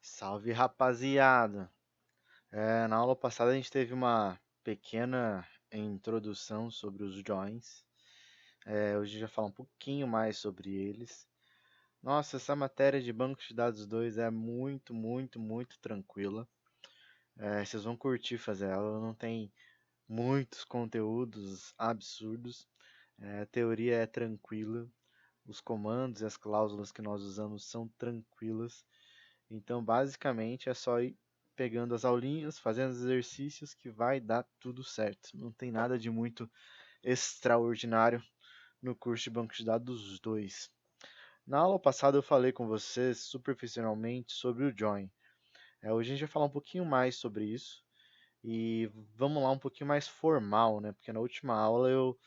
Salve, rapaziada! Na aula passada a gente teve uma pequena introdução sobre os joins. Hoje a gente vai falar um pouquinho mais sobre eles. Nossa, essa matéria de banco de dados 2 é muito, muito, muito tranquila. Vocês vão curtir fazer ela, não tem muitos conteúdos absurdos. A teoria é tranquila, os comandos e as cláusulas que nós usamos são tranquilas. Então, basicamente, é só ir pegando as aulinhas, fazendo os exercícios que vai dar tudo certo. Não tem nada de muito extraordinário no curso de banco de dados 2. Na aula passada eu falei com vocês superficialmente sobre o join. Hoje a gente vai falar um pouquinho mais sobre isso e vamos lá um pouquinho mais formal, né? Porque na última aula eu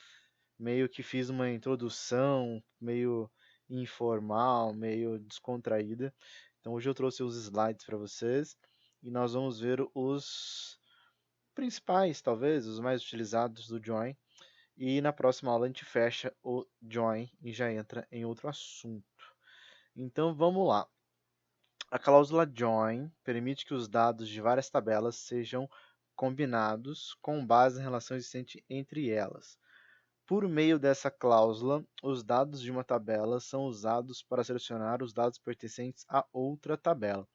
meio que fiz uma introdução meio informal, meio descontraída. Então hoje eu trouxe os slides para vocês e nós vamos ver os principais, talvez, os mais utilizados do join. E na próxima aula a gente fecha o join e já entra em outro assunto. Então vamos lá. A cláusula join permite que os dados de várias tabelas sejam combinados com base na relação existente entre elas. Por meio dessa cláusula, os dados de uma tabela são usados para selecionar os dados pertencentes a outra tabela.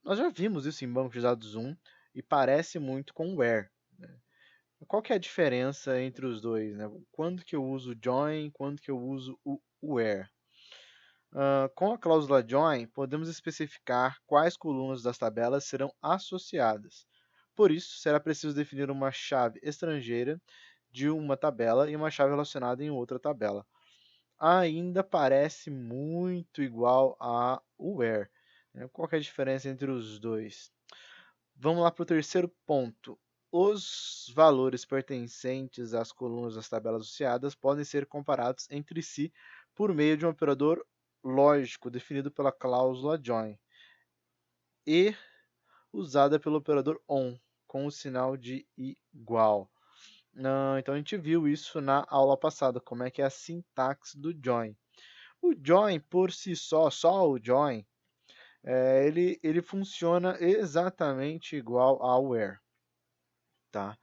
Nós já vimos isso em banco de dados 1 e parece muito com o where. Né? Qual que é a diferença entre os dois? Né? Quando que eu uso join, quando que eu uso o where? Com a cláusula join, podemos especificar quais colunas das tabelas serão associadas. Por isso, será preciso definir uma chave estrangeira de uma tabela e uma chave relacionada em outra tabela. Ainda parece muito igual a where. Qual que é a diferença entre os dois? Vamos lá para o terceiro ponto. Os valores pertencentes às colunas das tabelas associadas podem ser comparados entre si por meio de um operador lógico definido pela cláusula join e usada pelo operador ON com o sinal de igual. Então a gente viu isso na aula passada, como é que é a sintaxe do join. O join por si só o join, ele funciona exatamente igual ao where. Tá?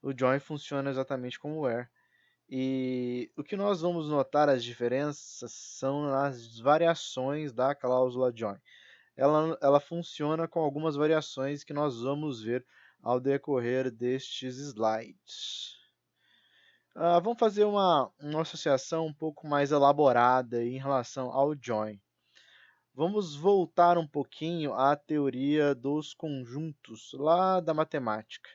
O join funciona exatamente como o where. E o que nós vamos notar as diferenças são nas variações da cláusula join. Ela funciona com algumas variações que nós vamos ver ao decorrer destes slides. Vamos fazer uma associação um pouco mais elaborada em relação ao join. Vamos voltar um pouquinho à teoria dos conjuntos, lá da matemática.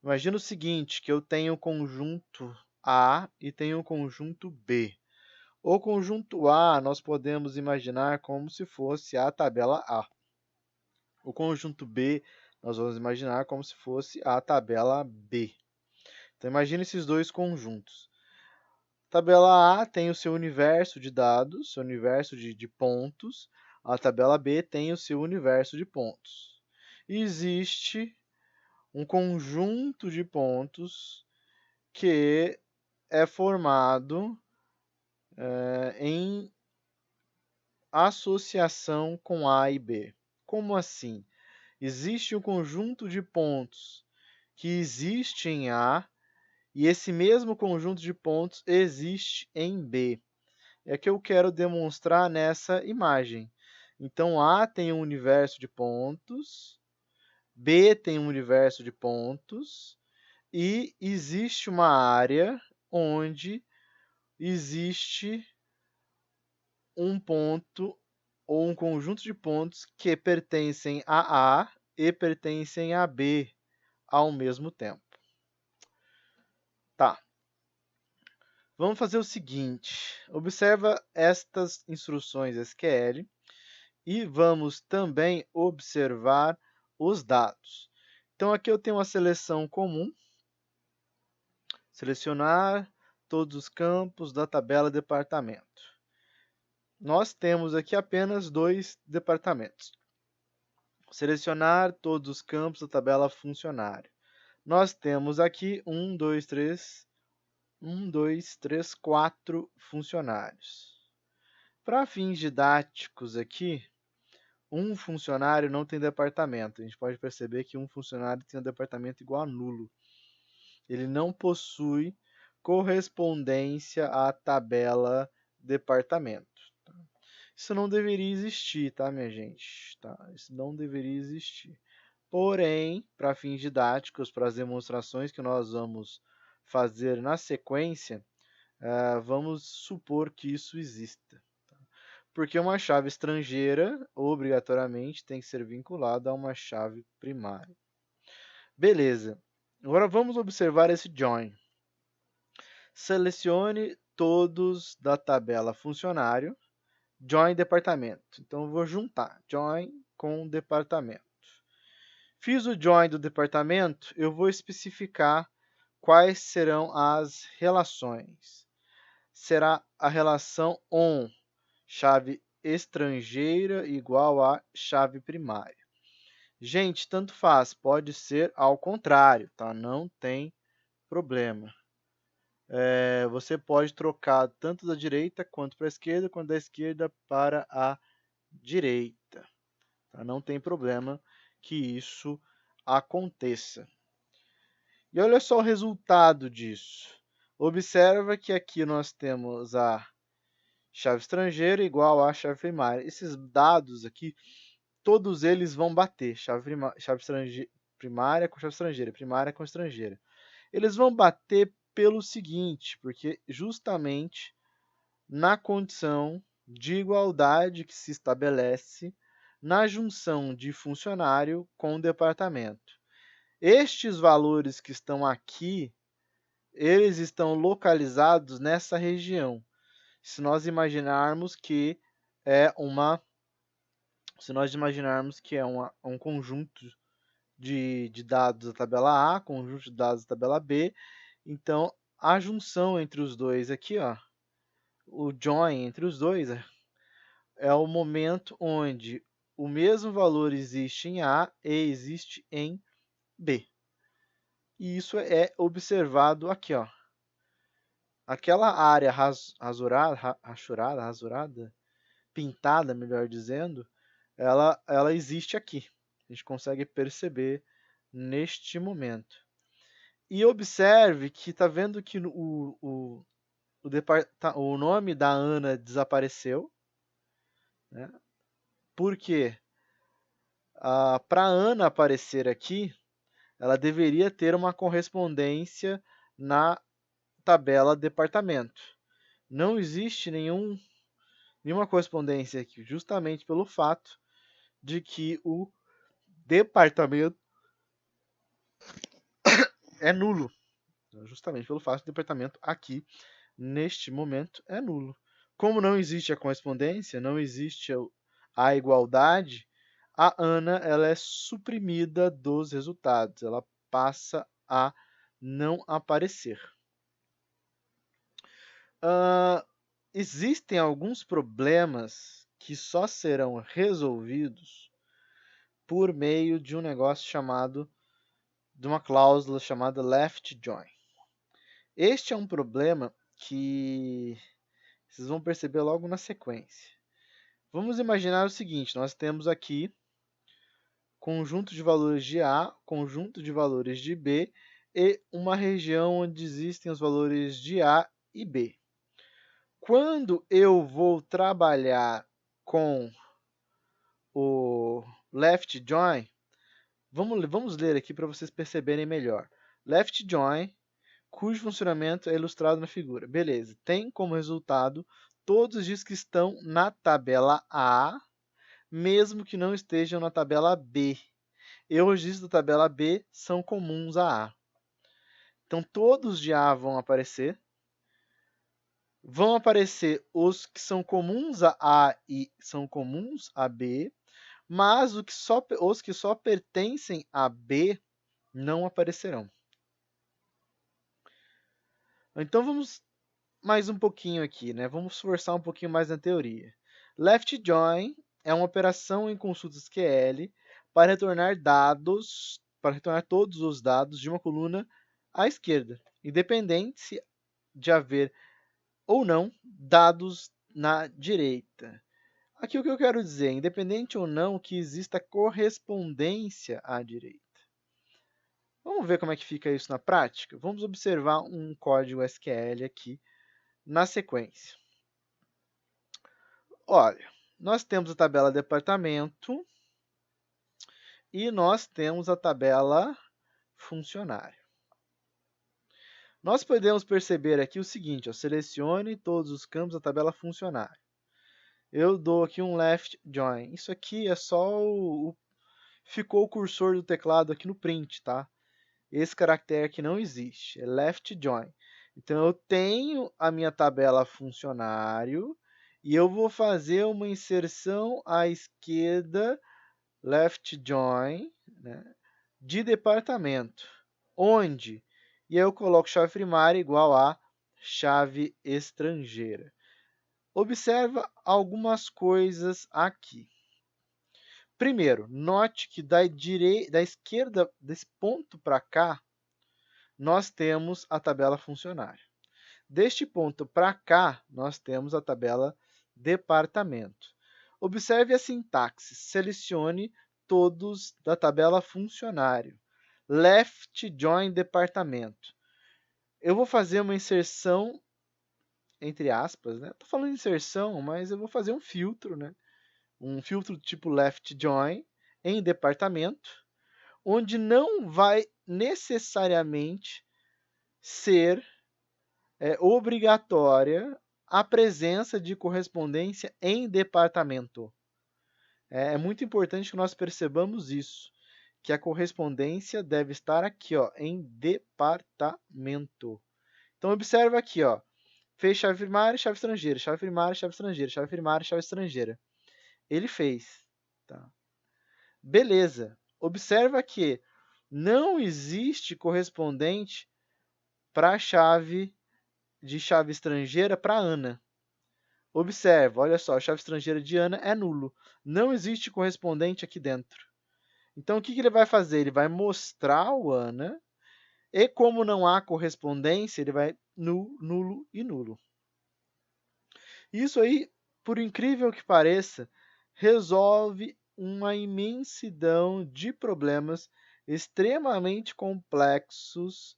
Imagina o seguinte, que eu tenho o conjunto A e tenho o conjunto B. O conjunto A nós podemos imaginar como se fosse a tabela A. O conjunto B nós vamos imaginar como se fosse a tabela B. Então imagine esses dois conjuntos. A tabela A tem o seu universo de dados, seu universo de pontos. A tabela B tem o seu universo de pontos. E existe um conjunto de pontos que é formado em associação com A e B. Como assim? Existe um conjunto de pontos que existe em A e esse mesmo conjunto de pontos existe em B. É que eu quero demonstrar nessa imagem. Então, A tem um universo de pontos, B tem um universo de pontos, e existe uma área onde existe um ponto ou um conjunto de pontos que pertencem a A e pertencem a B ao mesmo tempo. Tá. Vamos fazer o seguinte, observa estas instruções SQL e vamos também observar os dados. Então, aqui eu tenho uma seleção comum, selecionar todos os campos da tabela departamento. Nós temos aqui apenas dois departamentos. Selecionar todos os campos da tabela funcionário. Nós temos aqui 4 funcionários. Para fins didáticos aqui, um funcionário não tem departamento. A gente pode perceber que um funcionário tem um departamento igual a nulo. Ele não possui correspondência à tabela departamento. Tá? Isso não deveria existir, tá, minha gente? Tá? Isso não deveria existir. Porém, para fins didáticos, para as demonstrações que nós vamos fazer na sequência, vamos supor que isso exista. Tá? Porque uma chave estrangeira, obrigatoriamente, tem que ser vinculada a uma chave primária. Beleza. Agora vamos observar esse join. Selecione todos da tabela funcionário, join departamento. Então eu vou juntar join com departamento. Fiz o join do departamento, eu vou especificar quais serão as relações. Será a relação on, chave estrangeira igual a chave primária. Gente, tanto faz, pode ser ao contrário, tá? Não tem problema. Você pode trocar tanto da direita quanto para a esquerda, quanto da esquerda para a direita. Tá? Não tem problema que isso aconteça. E olha só o resultado disso. Observa que aqui nós temos a chave estrangeira igual à chave primária. Esses dados aqui, todos eles vão bater. Chave primária com chave estrangeira, primária com estrangeira. Eles vão bater pelo seguinte, porque justamente na condição de igualdade que se estabelece na junção de funcionário com departamento. Estes valores que estão aqui, eles estão localizados nessa região. Se nós imaginarmos que é um conjunto de dados da tabela A, conjunto de dados da tabela B, então a junção entre os dois aqui, ó, o join entre os dois é o momento onde o mesmo valor existe em A e existe em B. E isso é observado aqui, ó. Aquela área rasurada, pintada, melhor dizendo, ela existe aqui. A gente consegue perceber neste momento. E observe que está vendo que o nome da Ana desapareceu. Né? Por quê? Para a Ana aparecer aqui, ela deveria ter uma correspondência na tabela departamento. Não existe nenhuma correspondência aqui, justamente pelo fato de que o departamento é nulo. Justamente pelo fato do departamento aqui, neste momento, é nulo. Como não existe a correspondência, não existe a igualdade, a Ana ela é suprimida dos resultados, ela passa a não aparecer. Existem alguns problemas que só serão resolvidos por meio de um negócio de uma cláusula chamada left join. Este é um problema que vocês vão perceber logo na sequência. Vamos imaginar o seguinte, nós temos aqui conjunto de valores de A, conjunto de valores de B e uma região onde existem os valores de A e B. Quando eu vou trabalhar com o left join, vamos ler aqui para vocês perceberem melhor. Left join, cujo funcionamento é ilustrado na figura. Beleza, tem como resultado todos os discos que estão na tabela A, mesmo que não estejam na tabela B. E os discos da tabela B são comuns a A. Então, todos de A vão aparecer. Vão aparecer os que são comuns a A e são comuns a B, mas os que só pertencem a B não aparecerão. Então, vamos mais um pouquinho aqui, né? Vamos forçar um pouquinho mais na teoria. Left join é uma operação em consulta SQL para retornar todos os dados de uma coluna à esquerda, independente de haver ou não dados na direita. Aqui o que eu quero dizer, independente ou não que exista correspondência à direita. Vamos ver como é que fica isso na prática? Vamos observar um código SQL aqui na sequência. Olha, nós temos a tabela departamento e nós temos a tabela funcionário. Nós podemos perceber aqui o seguinte, ó, selecione todos os campos da tabela funcionário. Eu dou aqui um left join. Isso aqui é só ficou o cursor do teclado aqui no print, tá? Esse caractere aqui não existe, é left join. Então, eu tenho a minha tabela funcionário e eu vou fazer uma inserção à esquerda, left join, né, de departamento. Onde? E aí eu coloco chave primária igual a chave estrangeira. Observa algumas coisas aqui. Primeiro, note que da esquerda, desse ponto para cá, nós temos a tabela funcionário. Deste ponto para cá, nós temos a tabela departamento. Observe a sintaxe. Selecione todos da tabela funcionário. Left join departamento. Eu vou fazer uma inserção, entre aspas, né? Estou falando de inserção, mas eu vou fazer um filtro, né? Um filtro tipo left join em departamento, onde não vai necessariamente ser obrigatória a presença de correspondência em departamento. É muito importante que nós percebamos isso, que a correspondência deve estar aqui, ó, em departamento. Então, observa aqui, ó, fez chave primária, chave estrangeira, chave primária, chave estrangeira, chave primária, chave estrangeira. Ele fez. Tá? Beleza. Observa que não existe correspondente para a chave de chave estrangeira para Ana. Observa, olha só, a chave estrangeira de Ana é nulo. Não existe correspondente aqui dentro. Então, o que ele vai fazer? Ele vai mostrar o Ana, e como não há correspondência, ele vai nulo e nulo. Isso aí, por incrível que pareça, resolve uma imensidão de problemas extremamente complexos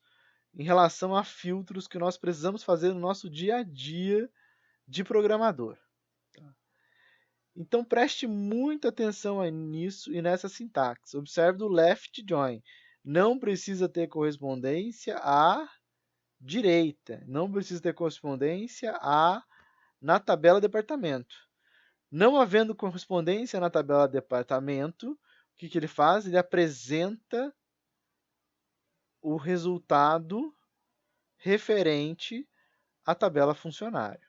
em relação a filtros que nós precisamos fazer no nosso dia a dia de programador. Então, preste muita atenção nisso e nessa sintaxe. Observe do left join. Não precisa ter correspondência à direita. Não precisa ter correspondência na tabela departamento. Não havendo correspondência na tabela departamento, o que ele faz? Ele apresenta o resultado referente à tabela funcionário.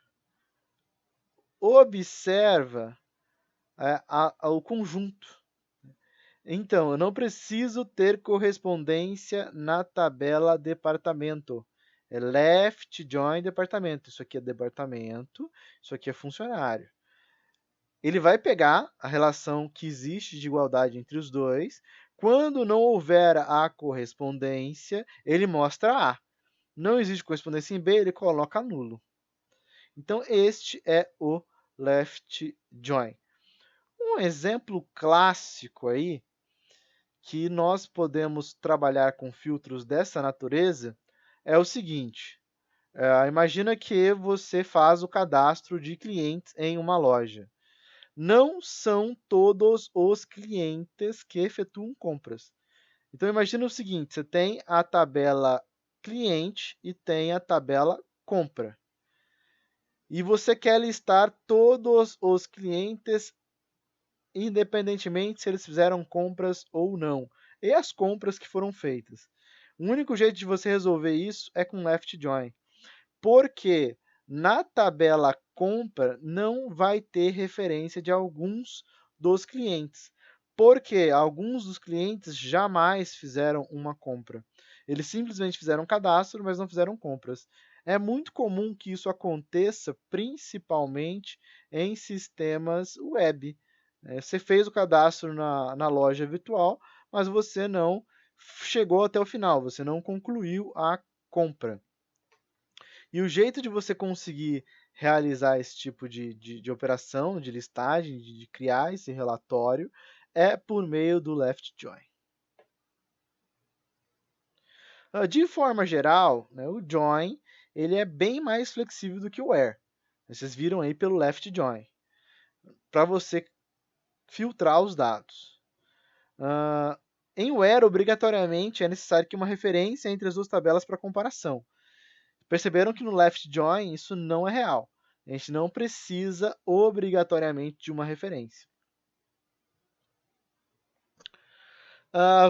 Observa o conjunto. Então, eu não preciso ter correspondência na tabela departamento. É left join departamento. Isso aqui é departamento, isso aqui é funcionário. Ele vai pegar a relação que existe de igualdade entre os dois. Quando não houver a correspondência, ele mostra A. Não existe correspondência em B, ele coloca nulo. Então, este é o left join. Um exemplo clássico aí, que nós podemos trabalhar com filtros dessa natureza, é o seguinte. Imagina que você faz o cadastro de clientes em uma loja. Não são todos os clientes que efetuam compras. Então, imagina o seguinte, você tem a tabela cliente e tem a tabela compra. E você quer listar todos os clientes, independentemente se eles fizeram compras ou não, e as compras que foram feitas. O único jeito de você resolver isso é com left join, porque na tabela compra não vai ter referência de alguns dos clientes, porque alguns dos clientes jamais fizeram uma compra. Eles simplesmente fizeram cadastro, mas não fizeram compras. É muito comum que isso aconteça, principalmente em sistemas web. Você fez o cadastro na loja virtual, mas você não chegou até o final, você não concluiu a compra. E o jeito de você conseguir realizar esse tipo de operação, de listagem, de criar esse relatório, é por meio do left join. De forma geral, né, o join ele é bem mais flexível do que o where. Vocês viram aí pelo left join, para você filtrar os dados. Em where, obrigatoriamente, é necessário que uma referência entre as duas tabelas para comparação. Perceberam que no left join isso não é real. A gente não precisa obrigatoriamente de uma referência.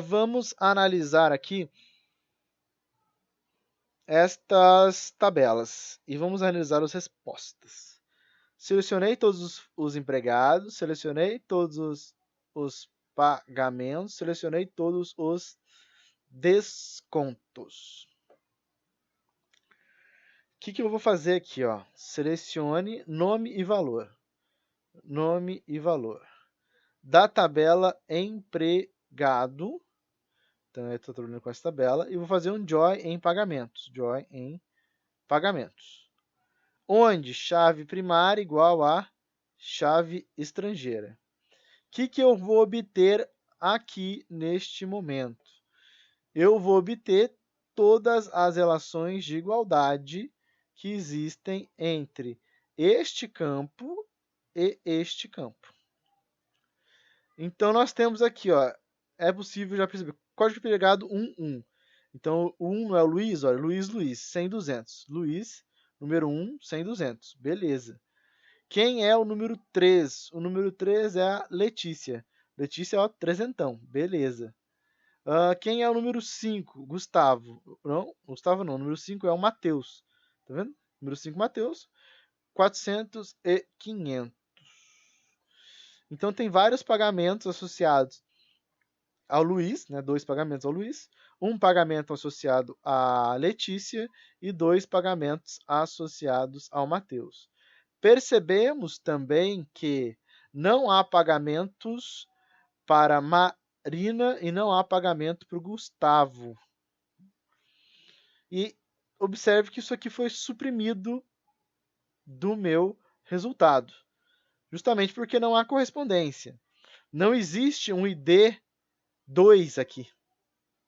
Vamos analisar aqui estas tabelas e vamos analisar as respostas. Selecionei todos os empregados, selecionei todos os pagamentos, selecionei todos os descontos. O que eu vou fazer aqui? Ó? Selecione nome e valor. Nome e valor. Da tabela empregado. Então, eu estou trabalhando com essa tabela. E vou fazer um join em pagamentos. Join em pagamentos. Onde chave primária igual a chave estrangeira. O que eu vou obter aqui neste momento? Eu vou obter todas as relações de igualdade que existem entre este campo e este campo. Então, nós temos aqui, ó, é possível já perceber, código empregado 1, Então, o 1 não é o Luiz, olha, Luiz, 100, 200. Luiz, número 1, 100, 200. Beleza. Quem é o número 3? O número 3 é a Letícia. Letícia, ó, trezentão. Beleza. Quem é o número 5? Gustavo. Não, Gustavo não. O número 5 é o Matheus. Tá vendo? Número 5, Matheus. 400 e 500. Então, tem vários pagamentos associados ao Luiz, né? 2 pagamentos ao Luiz. Um pagamento associado à Letícia e 2 pagamentos associados ao Matheus. Percebemos também que não há pagamentos para Marina e não há pagamento para o Gustavo. E observe que isso aqui foi suprimido do meu resultado, justamente porque não há correspondência. Não existe um ID 2 aqui,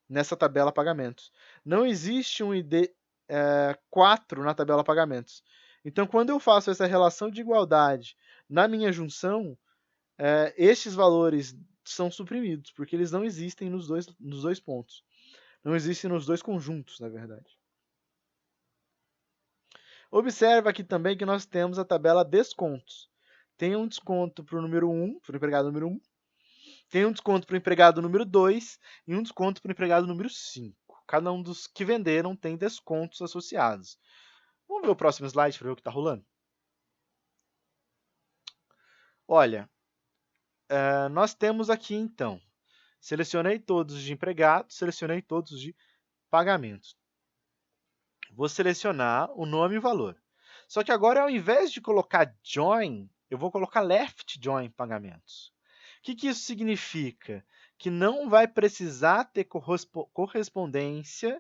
nessa tabela pagamentos. Não existe um ID 4 na tabela pagamentos. Então, quando eu faço essa relação de igualdade na minha junção, estes valores são suprimidos, porque eles não existem nos dois pontos. Não existem nos dois conjuntos, na verdade. Observa aqui também que nós temos a tabela descontos. Tem um desconto para o número 1, para o empregado número 1. Tem um desconto para o empregado número 2 e um desconto para o empregado número 5. Cada um dos que venderam tem descontos associados. Vamos ver o próximo slide para ver o que está rolando? Olha, nós temos aqui, então, selecionei todos de empregados, selecionei todos de pagamentos. Vou selecionar o nome e o valor. Só que agora, ao invés de colocar join, eu vou colocar left join pagamentos. O que isso significa? Que não vai precisar ter correspondência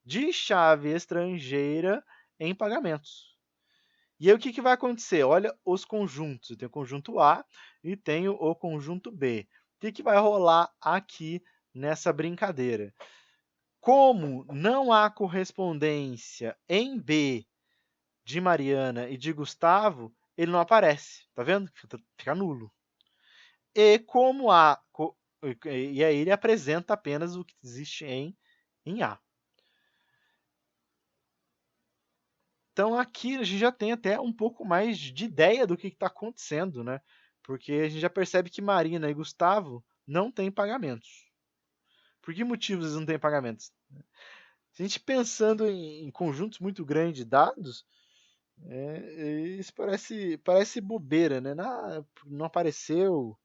de chave estrangeira em pagamentos. E aí, o que vai acontecer? Olha os conjuntos. Eu tenho o conjunto A e tenho o conjunto B. O que vai rolar aqui nessa brincadeira? Como não há correspondência em B de Mariana e de Gustavo, ele não aparece. Tá vendo? Fica nulo. E como há... E aí ele apresenta apenas o que existe em A. Então, aqui a gente já tem até um pouco mais de ideia do que está acontecendo, né? Porque a gente já percebe que Marina e Gustavo não têm pagamentos. Por que motivos eles não têm pagamentos? Se a gente pensando em conjuntos muito grandes de dados, isso parece bobeira, né? Não apareceu,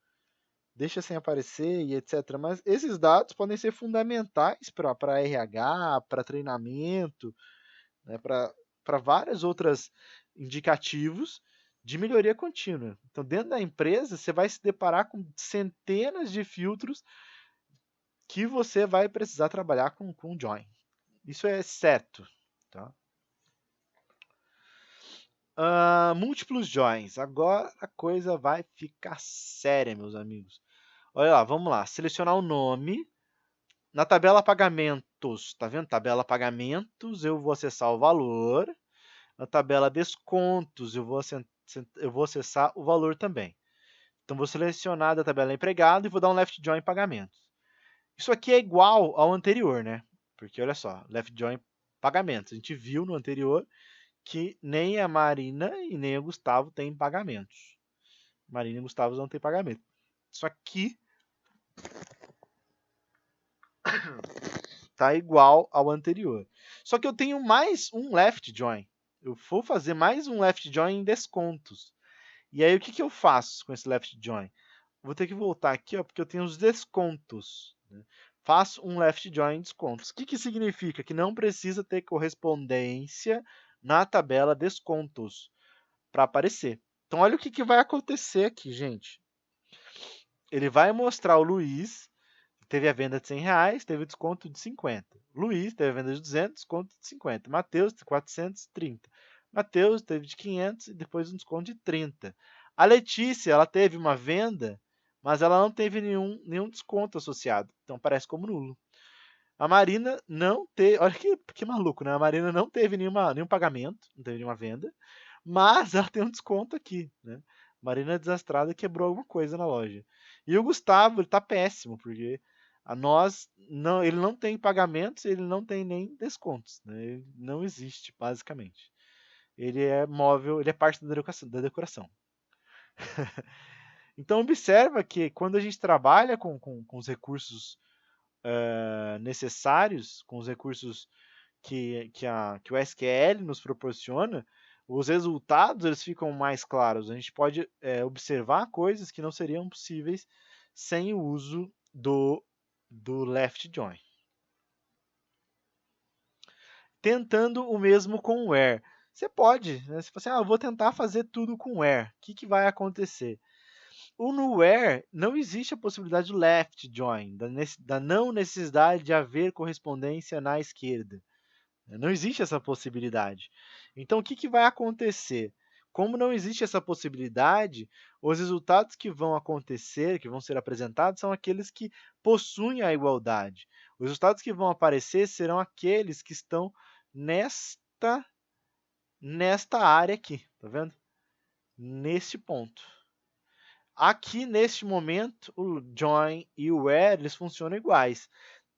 deixa sem aparecer e etc. Mas esses dados podem ser fundamentais para RH, para treinamento, né? Para vários outros indicativos de melhoria contínua. Então, dentro da empresa, você vai se deparar com centenas de filtros que você vai precisar trabalhar com join. Isso é certo. Tá? Múltiplos joins. Agora a coisa vai ficar séria, meus amigos. Olha lá, vamos lá. Selecionar o nome. Na tabela pagamentos, tá vendo? Tabela pagamentos, eu vou acessar o valor. Na tabela descontos, eu vou acessar o valor também. Então, vou selecionar da tabela empregado e vou dar um left join pagamentos. Isso aqui é igual ao anterior, né? Porque, olha só, left join pagamentos. A gente viu no anterior que nem a Marina e nem o Gustavo têm pagamentos. Marina e Gustavo não têm pagamento. Isso aqui está igual ao anterior. Só que eu tenho mais um left join. Eu vou fazer mais um left join em descontos. E aí, o que eu faço com esse left join? Vou ter que voltar aqui, ó, porque eu tenho os descontos. Né? Faço um left join em descontos. O que significa? Que não precisa ter correspondência na tabela descontos para aparecer. Então, olha o que vai acontecer aqui, gente. Ele vai mostrar o Luiz, teve a venda de R$100, teve desconto de 50. Luiz teve a venda de 200, desconto de 50. Matheus, 430. Matheus teve de 500 e depois um desconto de 30. A Letícia, ela teve uma venda, mas ela não teve nenhum desconto associado. Então, aparece como nulo. A Marina não teve... Olha que maluco, né? A Marina não teve nenhum pagamento, não teve nenhuma venda, mas ela tem um desconto aqui, né? Marina desastrada quebrou alguma coisa na loja. E o Gustavo, ele tá péssimo, porque ele não tem pagamentos, ele não tem nem descontos, né? Ele não existe, basicamente. Ele é móvel, ele é parte da decoração. Então observa que quando a gente trabalha com os recursos necessários, com os recursos que o SQL nos proporciona, os resultados eles ficam mais claros. A gente pode observar coisas que não seriam possíveis sem o uso do left join. Tentando o mesmo com o where. Você pode, né? Você fala assim, eu vou tentar fazer tudo com where. O que vai acontecer? No where não existe a possibilidade do left join, da não necessidade de haver correspondência na esquerda. Não existe essa possibilidade. Então, o que vai acontecer? Como não existe essa possibilidade, os resultados que vão acontecer, que vão ser apresentados, são aqueles que possuem a igualdade. Os resultados que vão aparecer serão aqueles que estão nesta área aqui, tá vendo? Neste ponto. Aqui, neste momento, o join e o where eles funcionam iguais.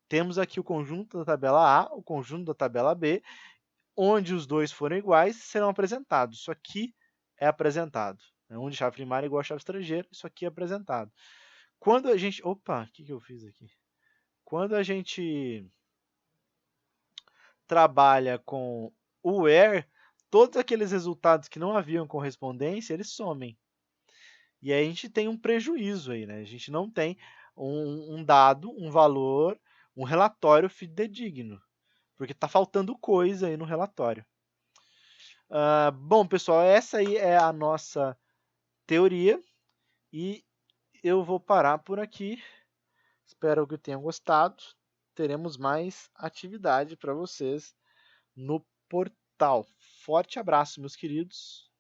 Temos aqui o conjunto da tabela A, o conjunto da tabela B, onde os dois forem iguais, serão apresentados. Isso aqui é apresentado. Onde chave primária é igual a chave estrangeira, isso aqui é apresentado. Quando a gente... Opa, o que eu fiz aqui? Quando a gente trabalha com o where, todos aqueles resultados que não haviam correspondência, eles somem. E aí a gente tem um prejuízo aí, né? A gente não tem um dado, um valor, um relatório fidedigno, porque está faltando coisa aí no relatório. Bom, pessoal, essa aí é a nossa teoria e eu vou parar por aqui. Espero que tenham gostado. Teremos mais atividade para vocês no portal. Forte abraço, meus queridos.